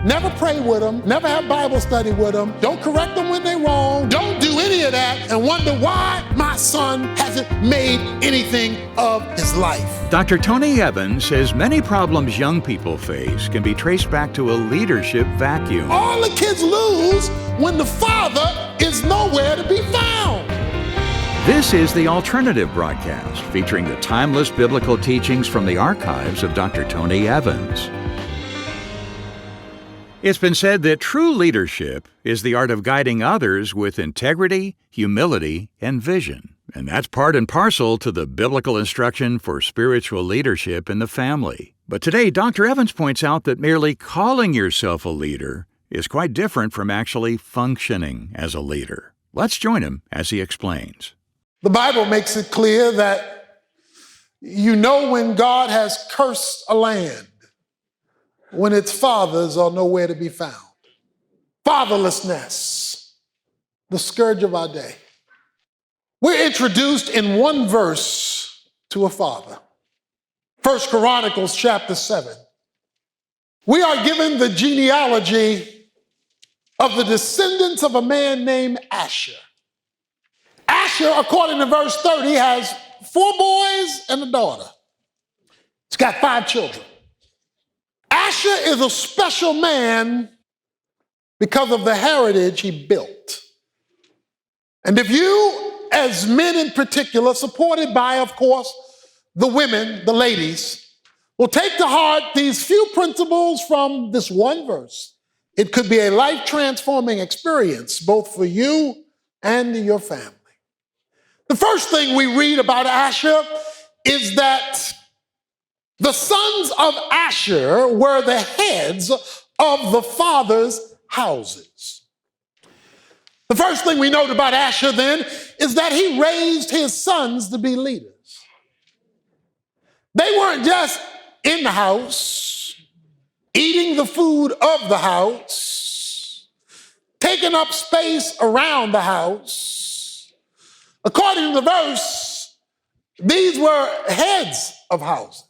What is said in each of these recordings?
Never pray with them, never have Bible study with them, don't correct them when they're wrong, don't do any of that, and wonder why my son hasn't made anything of his life. Dr. Tony Evans says many problems young people face can be traced back to a leadership vacuum. All the kids lose when the father is nowhere to be found. This is The Alternative Broadcast, featuring the timeless biblical teachings from the archives of Dr. Tony Evans. It's been said that true leadership is the art of guiding others with integrity, humility, and vision. And that's part and parcel to the biblical instruction for spiritual leadership in the family. But today, Dr. Evans points out that merely calling yourself a leader is quite different from actually functioning as a leader. Let's join him as he explains. The Bible makes it clear that you know when God has cursed a land, when its fathers are nowhere to be found. Fatherlessness, the scourge of our day. We're introduced in one verse to a father. 1 Chronicles chapter 7. We are given the genealogy of the descendants of a man named Asher. Asher, according to verse 30, has 4 boys and a daughter. He's got 5 children. Asher is a special man because of the heritage he built. And if you, as men in particular, supported by, of course, the women, the ladies, will take to heart these few principles from this one verse, it could be a life-transforming experience, both for you and your family. The first thing we read about Asher is that the sons of Asher were the heads of the father's houses. The first thing we note about Asher then is that he raised his sons to be leaders. They weren't just in the house, eating the food of the house, taking up space around the house. According to the verse, these were heads of houses.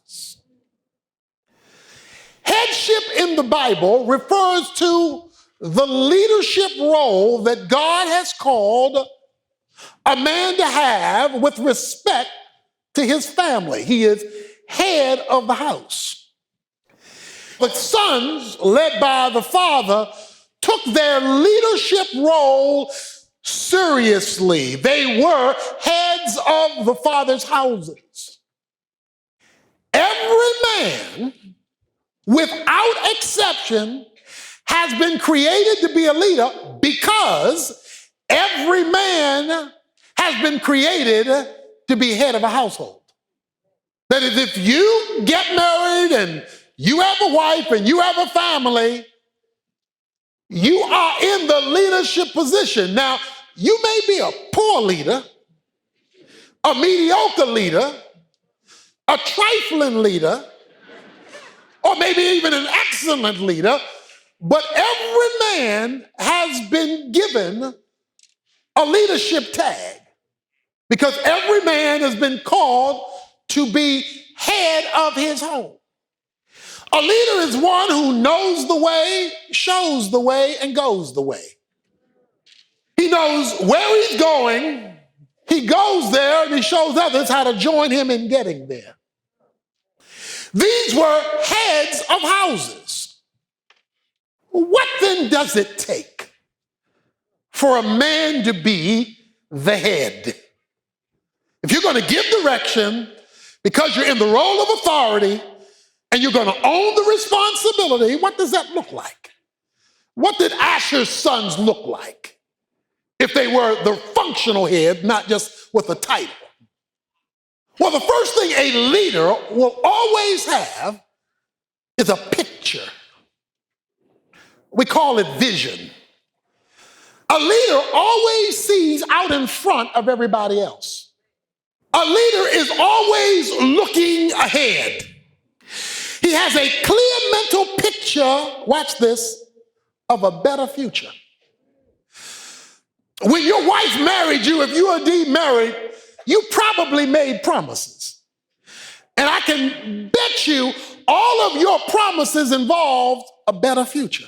Headship in the Bible refers to the leadership role that God has called a man to have with respect to his family. He is head of the house. The sons, led by the father, took their leadership role seriously. They were heads of the father's houses. Every man, without exception, has been created to be a leader because every man has been created to be head of a household. That is, if you get married and you have a wife and you have a family, you are in the leadership position. Now, you may be a poor leader, a mediocre leader, a trifling leader, or maybe even an excellent leader, but every man has been given a leadership tag because every man has been called to be head of his home. A leader is one who knows the way, shows the way, and goes the way. He knows where he's going, he goes there, and he shows others how to join him in getting there. These were heads of houses. What then does it take for a man to be the head? If you're going to give direction because you're in the role of authority and you're going to own the responsibility, what does that look like? What did Asher's sons look like if they were the functional head, not just with a title? Well, the first thing a leader will always have is a picture. We call it vision. A leader always sees out in front of everybody else. A leader is always looking ahead. He has a clear mental picture, watch this, of a better future. When your wife married you, if you are indeed married, you probably made promises. And I can bet you all of your promises involved a better future.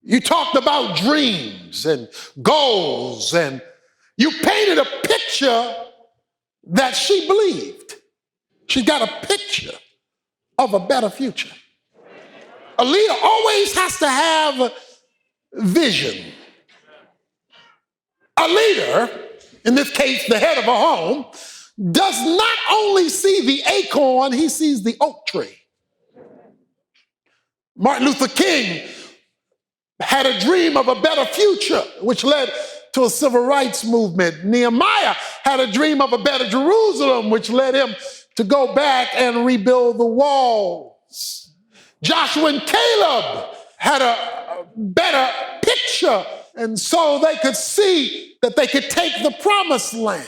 You talked about dreams and goals, and you painted a picture that she believed. She got a picture of a better future. A leader always has to have vision. A leader, in this case, the head of a home, does not only see the acorn, he sees the oak tree. Martin Luther King had a dream of a better future, which led to a civil rights movement. Nehemiah had a dream of a better Jerusalem, which led him to go back and rebuild the walls. Joshua and Caleb had a better picture, and so they could see that they could take the promised land.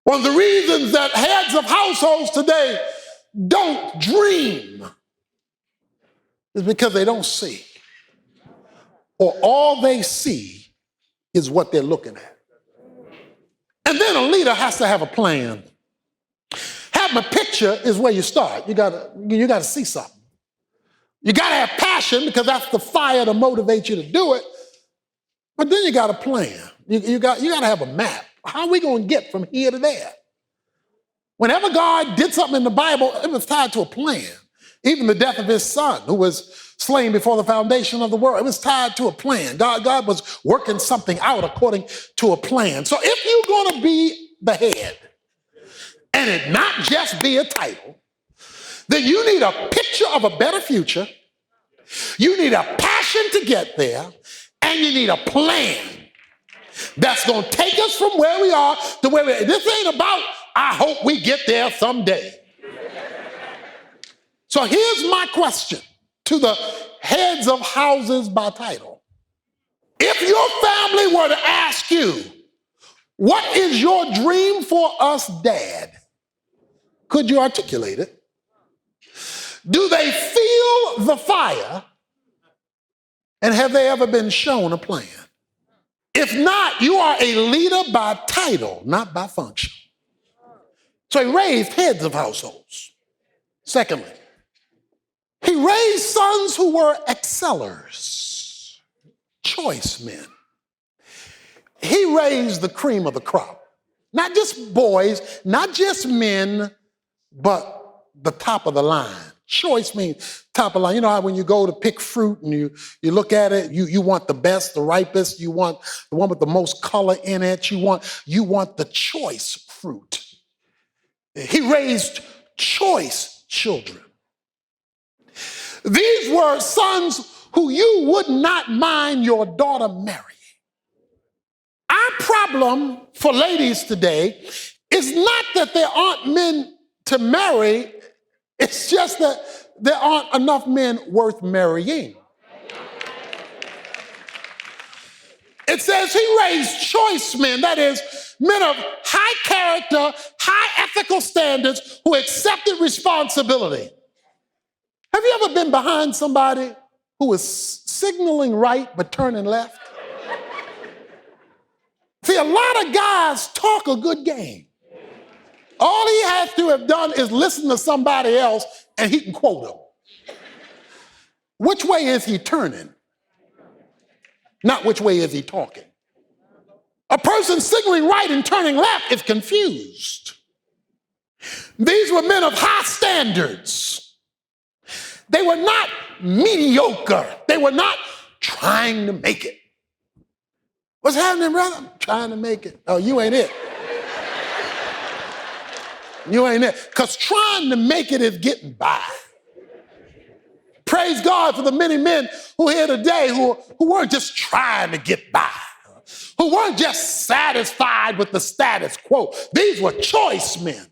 One of the reasons that heads of households today don't dream is because they don't see. Or all they see is what they're looking at. And then a leader has to have a plan. Having a picture is where you start. You gotta see something. You gotta have passion because that's the fire to motivate you to do it. But then you got a plan. You got to have a map. How are we going to get from here to there? Whenever God did something in the Bible, it was tied to a plan. Even the death of his son, who was slain before the foundation of the world, it was tied to a plan. God was working something out according to a plan. So if you're going to be the head, and it not just be a title, then you need a picture of a better future, you need a passion to get there, and you need a plan that's going to take us from where we are to where we are. This ain't about, I hope we get there someday. So here's my question to the heads of houses by title. If your family were to ask you, what is your dream for us, Dad? Could you articulate it? Do they feel the fire? And have they ever been shown a plan? If not, you are a leader by title, not by function. So he raised heads of households. Secondly, he raised sons who were excellers, choice men. He raised the cream of the crop. Not just boys, not just men, but the top of the line. Choice means top of the line. You know how when you go to pick fruit and you look at it, you want the best, the ripest, you want the one with the most color in it, you want the choice fruit. He raised choice children. These were sons who you would not mind your daughter marrying. Our problem for ladies today is not that there aren't men to marry, it's just that there aren't enough men worth marrying. It says he raised choice men, that is, men of high character, high ethical standards who accepted responsibility. Have you ever been behind somebody who was signaling right but turning left? See, a lot of guys talk a good game. All he has to have done is listen to somebody else and he can quote them. Which way is he turning? Not which way is he talking. A person signaling right and turning left is confused. These were men of high standards. They were not mediocre. They were not trying to make it. What's happening, brother? I'm trying to make it. Oh, you ain't it. You ain't it. Because trying to make it is getting by. Praise God for the many men who are here today who weren't just trying to get by, who weren't just satisfied with the status quo. These were choice men.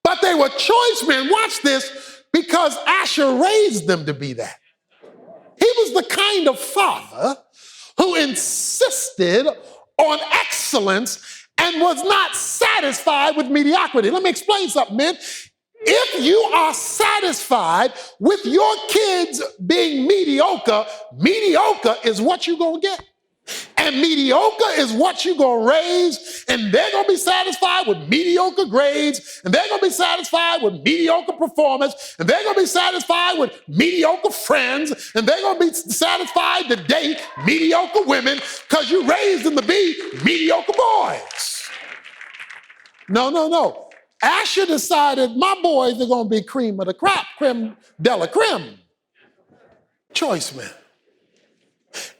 But they were choice men, watch this, because Asher raised them to be that. He was the kind of father who insisted on excellence and was not satisfied with mediocrity. Let me explain something, man. If you are satisfied with your kids being mediocre, mediocre is what you're going to get. And mediocre is what you're going to raise, and they're going to be satisfied with mediocre grades, and they're going to be satisfied with mediocre performance, and they're going to be satisfied with mediocre friends, and they're going to be satisfied to date mediocre women because you raised them to be mediocre boys. No. Asher decided my boys are going to be cream of the crop, creme de la creme. Choice men.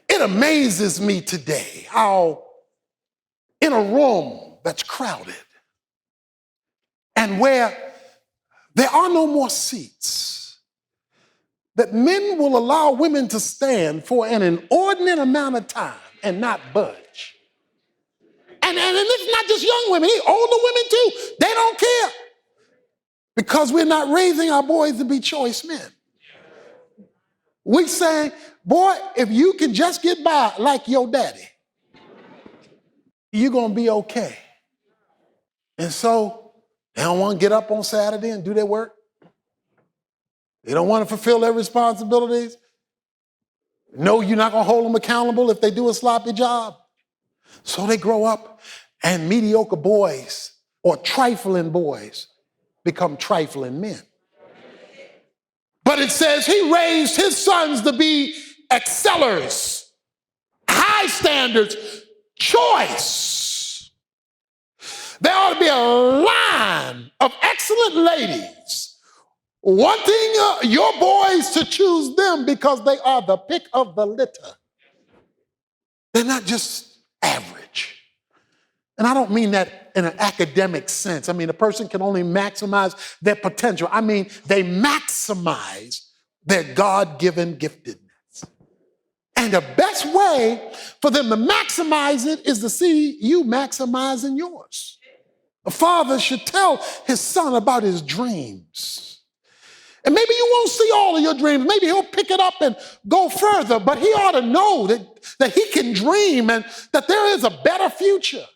It amazes me today how in a room that's crowded and where there are no more seats, that men will allow women to stand for an inordinate amount of time and not budge. And it's not just young women, older women too. They don't care because we're not raising our boys to be choice men. We say, boy, if you can just get by like your daddy, you're going to be okay. And so they don't want to get up on Saturday and do their work. They don't want to fulfill their responsibilities. No, you're not going to hold them accountable if they do a sloppy job. So they grow up and mediocre boys or trifling boys become trifling men. But it says he raised his sons to be excellers, high standards, choice. There ought to be a line of excellent ladies wanting your boys to choose them because they are the pick of the litter. They're not just average. And I don't mean that in an academic sense. I mean, a person can only maximize their potential. I mean, they maximize their God-given giftedness. And the best way for them to maximize it is to see you maximizing yours. A father should tell his son about his dreams. And maybe you won't see all of your dreams. Maybe he'll pick it up and go further, but he ought to know that he can dream and that there is a better future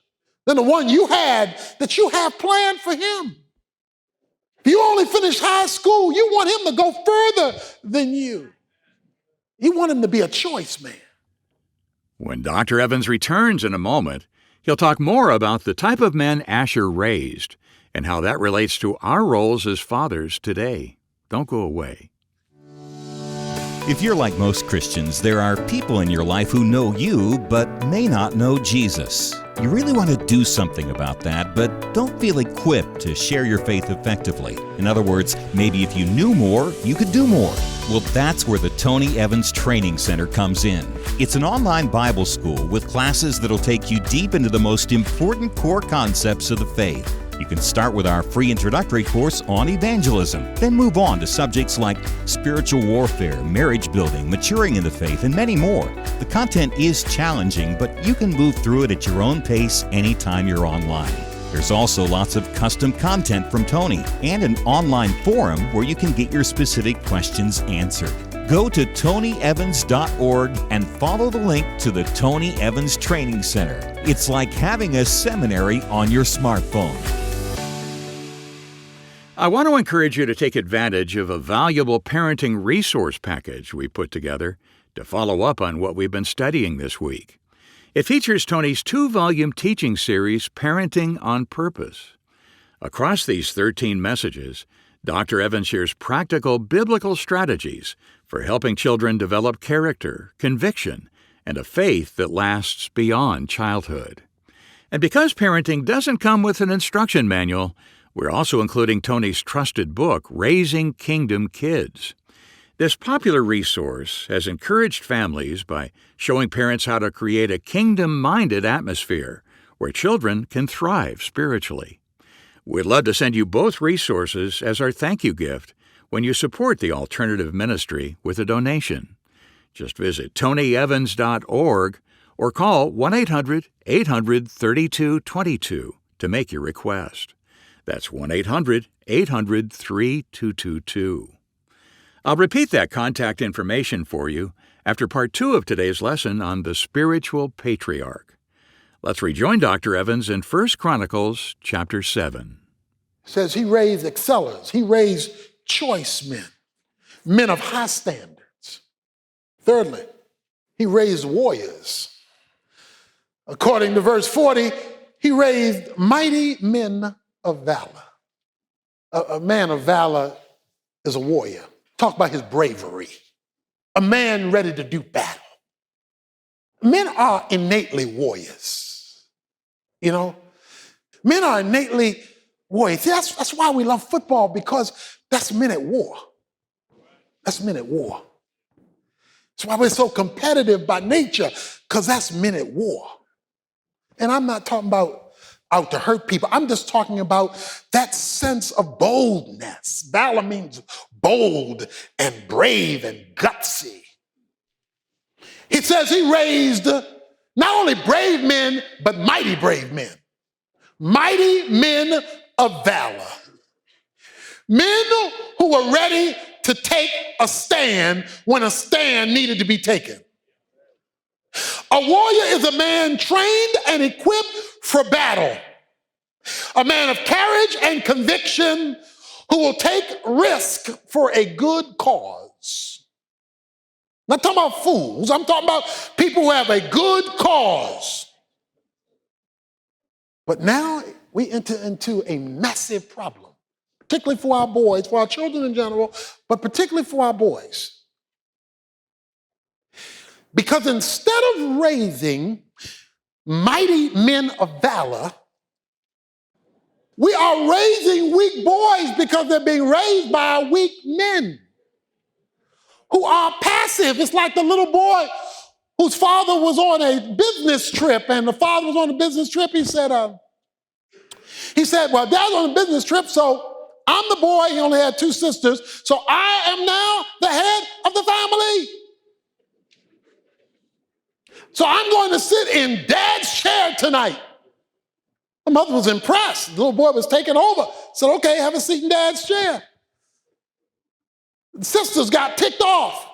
than the one you had that you have planned for him. If you only finished high school, you want him to go further than you. You want him to be a choice man. When Dr. Evans returns in a moment, he'll talk more about the type of men Asher raised and how that relates to our roles as fathers today. Don't go away. If you're like most Christians, there are people in your life who know you but may not know Jesus. You really want to do something about that, but don't feel equipped to share your faith effectively. In other words, maybe if you knew more, you could do more. Well, that's where the Tony Evans Training Center comes in. It's an online Bible school with classes that'll take you deep into the most important core concepts of the faith. You can start with our free introductory course on evangelism, then move on to subjects like spiritual warfare, marriage building, maturing in the faith, and many more. The content is challenging, but you can move through it at your own pace anytime you're online. There's also lots of custom content from Tony and an online forum where you can get your specific questions answered. Go to tonyevans.org and follow the link to the Tony Evans Training Center. It's like having a seminary on your smartphone. I want to encourage you to take advantage of a valuable parenting resource package we put together to follow up on what we've been studying this week. It features Tony's 2-volume teaching series, Parenting on Purpose. Across these 13 messages, Dr. Evans shares practical biblical strategies for helping children develop character, conviction, and a faith that lasts beyond childhood. And because parenting doesn't come with an instruction manual, we're also including Tony's trusted book, Raising Kingdom Kids. This popular resource has encouraged families by showing parents how to create a kingdom-minded atmosphere where children can thrive spiritually. We'd love to send you both resources as our thank you gift when you support the alternative ministry with a donation. Just visit tonyevans.org or call 1-800-800-3222 to make your request. That's 1-800-800-3222. I'll repeat that contact information for you after part 2 of today's lesson on the spiritual patriarch. Let's rejoin Dr. Evans in 1 Chronicles chapter 7. It says he raised excellers. He raised choice men, men of high standards. Thirdly, he raised warriors. According to verse 40, he raised mighty men of valor. A man of valor is a warrior. Talk about his bravery. A man ready to do battle. Men are innately warriors. You know, men are innately warriors. That's why we love football, because that's men at war. That's men at war. That's why we're so competitive by nature, because that's men at war. And I'm not talking about out to hurt people. I'm just talking about that sense of boldness. Valor means bold and brave and gutsy. It says he raised not only brave men, but mighty brave men. Mighty men of valor. Men who were ready to take a stand when a stand needed to be taken. A warrior is a man trained and equipped for battle. A man of courage and conviction who will take risk for a good cause. I'm not talking about fools. I'm talking about people who have a good cause. But now we enter into a massive problem, particularly for our boys, for our children in general, but particularly for our boys. Because instead of raising mighty men of valor, we are raising weak boys because they're being raised by weak men who are passive. It's like the little boy whose father was on a business trip, and the father was on a business trip. He said, well, Dad's on a business trip, so I'm the boy. He only had 2 sisters, so I am now the head of the family. So I'm going to sit in Dad's chair tonight. My mother was impressed. The little boy was taking over. Said, okay, have a seat in Dad's chair. The sisters got ticked off.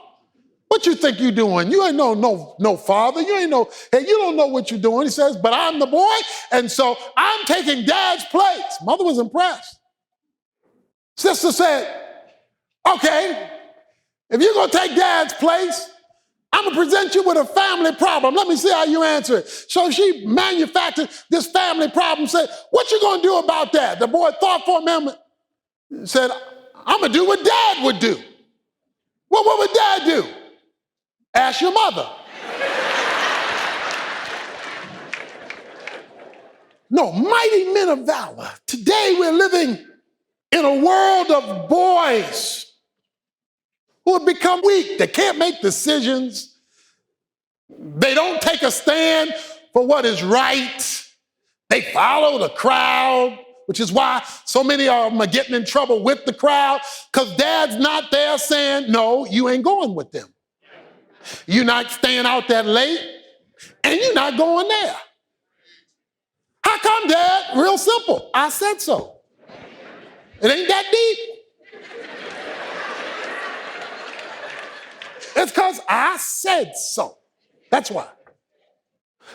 What you think you doing? You ain't no father. You don't know what you're doing. He says, but I'm the boy, and so I'm taking Dad's place. Mother was impressed. Sister said, okay, if you're going to take Dad's place, I'm going to present you with a family problem. Let me see how you answer it. So she manufactured this family problem, said, what you going to do about that? The boy thought for a moment, said, I'm going to do what Dad would do. Well, what would Dad do? Ask your mother. No, mighty men of valor. Today we're living in a world of boys who have become weak. They can't make decisions. They don't take a stand for what is right. They follow the crowd, which is why so many of them are getting in trouble with the crowd, because Dad's not there saying, no, you ain't going with them. You're not staying out that late, and you're not going there. How come, Dad? Real simple. I said so. It ain't that deep. It's because I said so. That's why.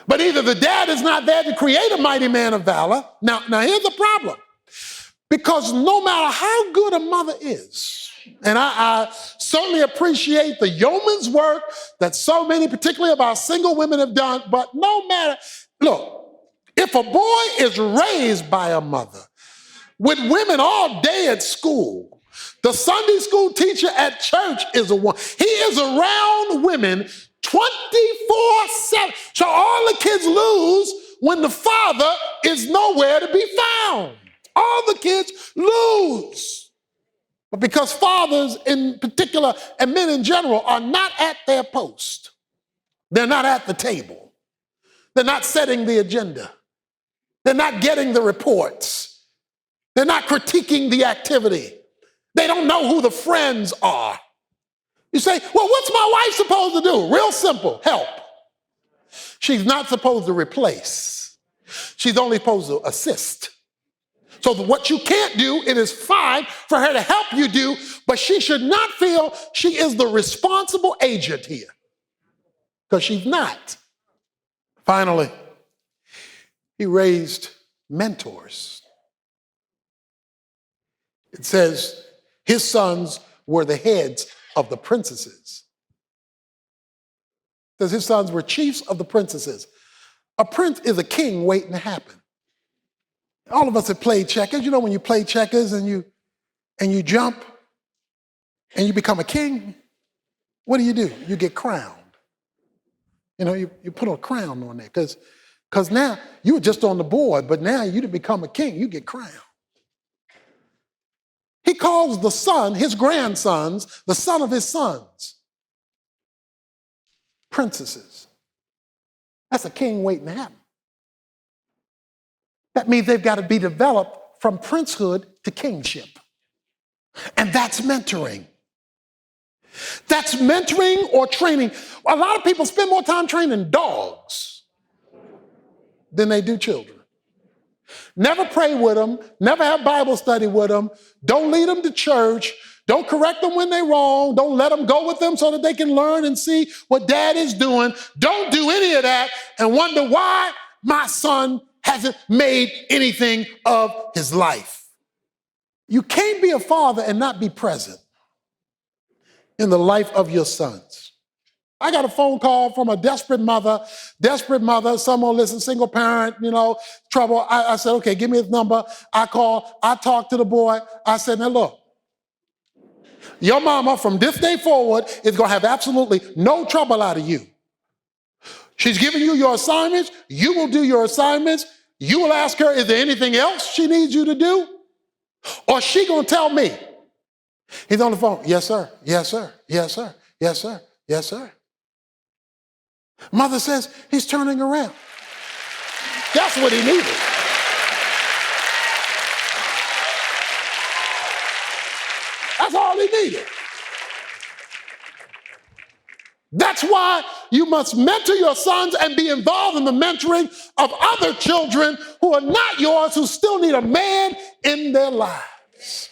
But either the dad is not there to create a mighty man of valor. Now here's the problem. Because no matter how good a mother is, and I certainly appreciate the yeoman's work that so many, particularly of our single women, have done, but no matter, look, if a boy is raised by a mother with women all day at school, the Sunday school teacher at church is a woman. He is around women 24/7. So all the kids lose when the father is nowhere to be found. All the kids lose. But because fathers in particular, and men in general, are not at their post, they're not at the table, they're not setting the agenda, they're not getting the reports, they're not critiquing the activity, they don't know who the friends are. You say, well, what's my wife supposed to do? Real simple, help. She's not supposed to replace. She's only supposed to assist. So what you can't do, it is fine for her to help you do, but she should not feel she is the responsible agent here, because she's not. Finally, he raised mentors. It says his sons were the heads of the princesses. It says his sons were chiefs of the princesses. A prince is a king waiting to happen. All of us have played checkers. You know when you play checkers and you jump and you become a king, what do? You get crowned. You know, you put a crown on there because now you were just on the board, but now you to become a king, you get crowned. He calls the son, his grandsons, the son of his sons, princesses. That's a king waiting to happen. That means they've got to be developed from princehood to kingship. And that's mentoring. That's mentoring or training. A lot of people spend more time training dogs than they do children. Never pray with them, never have Bible study with them, don't lead them to church, don't correct them when they're wrong, don't let them go with them so that they can learn and see what dad is doing. Don't do any of that and wonder why my son hasn't made anything of his life. You can't be a father and not be present in the life of your sons. I got a phone call from a desperate mother, someone listen, single parent, trouble. I said, okay, give me his number. I talked to the boy. I said, now look, your mama from this day forward is going to have absolutely no trouble out of you. She's giving you your assignments. You will do your assignments. You will ask her, is there anything else she needs you to do? Or she going to tell me? He's on the phone. Yes, sir. Yes, sir. Yes, sir. Yes, sir. Yes, sir. Mother says he's turning around. That's what he needed. That's all he needed. That's why you must mentor your sons and be involved in the mentoring of other children who are not yours, who still need a man in their lives.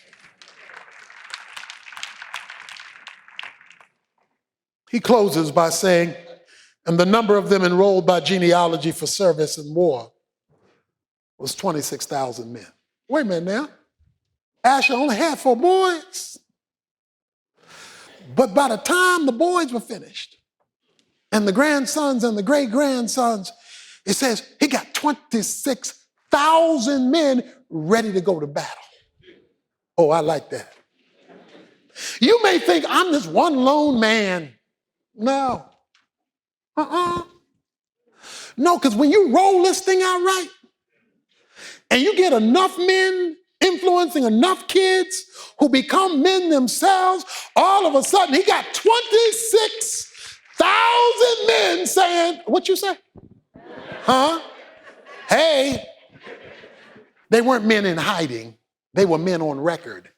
He closes by saying, and the number of them enrolled by genealogy for service in war was 26,000 men. Wait a minute now. Asher only had 4 boys. But by the time the boys were finished, and the grandsons and the great-grandsons, it says he got 26,000 men ready to go to battle. Oh, I like that. You may think I'm this one lone man. No. No, because when you roll this thing out right, and you get enough men influencing enough kids who become men themselves, all of a sudden he got 26,000 men saying, what you say? Huh? Hey. They weren't men in hiding. They were men on record.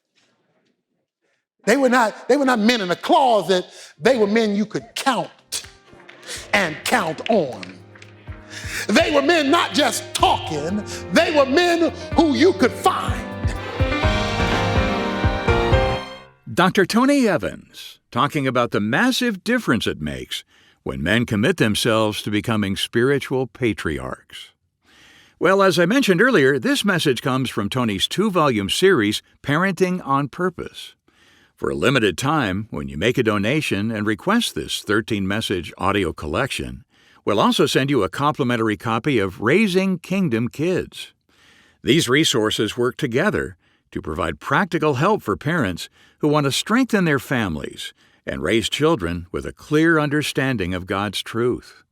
They were not men in a closet. They were men you could count and count on. They were men not just talking. They were men who you could find. Dr. Tony Evans, talking about the massive difference it makes when men commit themselves to becoming spiritual patriarchs. Well, as I mentioned earlier, this message comes from Tony's 2-volume series, Parenting on Purpose. For a limited time, when you make a donation and request this 13-message audio collection, we'll also send you a complimentary copy of Raising Kingdom Kids. These resources work together to provide practical help for parents who want to strengthen their families and raise children with a clear understanding of God's truth.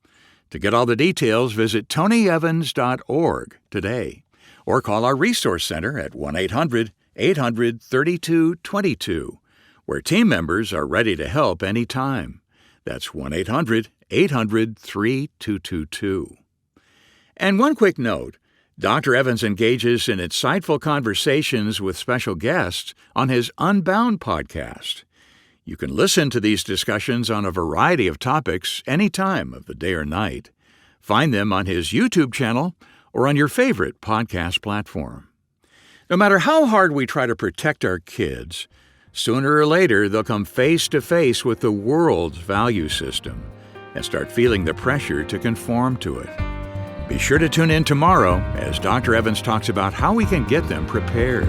To get all the details, visit tonyevans.org today or call our Resource Center at 1-800-800-3222, where team members are ready to help anytime. That's 1-800-800-3222. And one quick note, Dr. Evans engages in insightful conversations with special guests on his Unbound podcast. You can listen to these discussions on a variety of topics any time of the day or night. Find them on his YouTube channel or on your favorite podcast platform. No matter how hard we try to protect our kids, sooner or later they'll come face to face with the world's value system and start feeling the pressure to conform to it. Be sure to tune in tomorrow as Dr. Evans talks about how we can get them prepared.